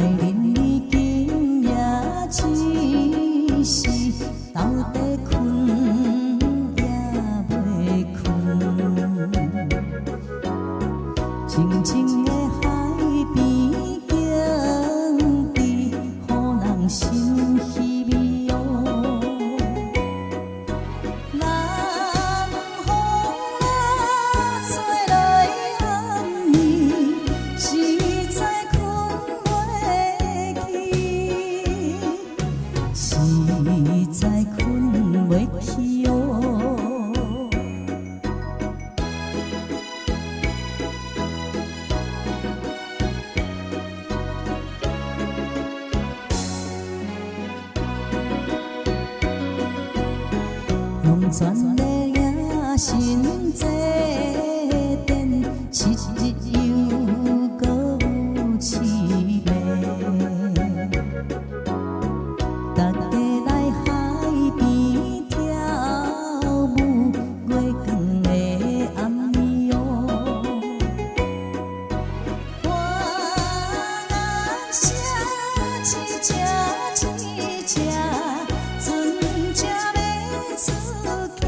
爱恁已经也只是斗地困也袂困，静静的海边景致，予人心稀微哦。南风啊，吹来暗暝，实在困袂去，实在困袂去哦。用全力野心坐电，七日又搁有七暝，大家来海边跳舞，月光的暗暝哦。我写一只一只，船才要出去，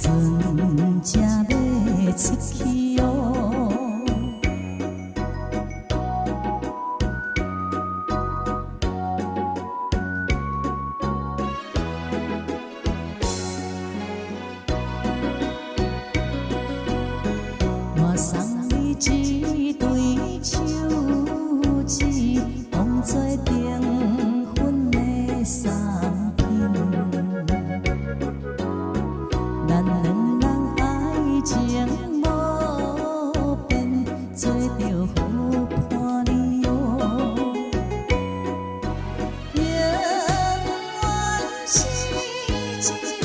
船才要出去哦。我送你一对手指，当作订婚的产品。咱两人爱情无变，做着好伴侣哦。永远是一个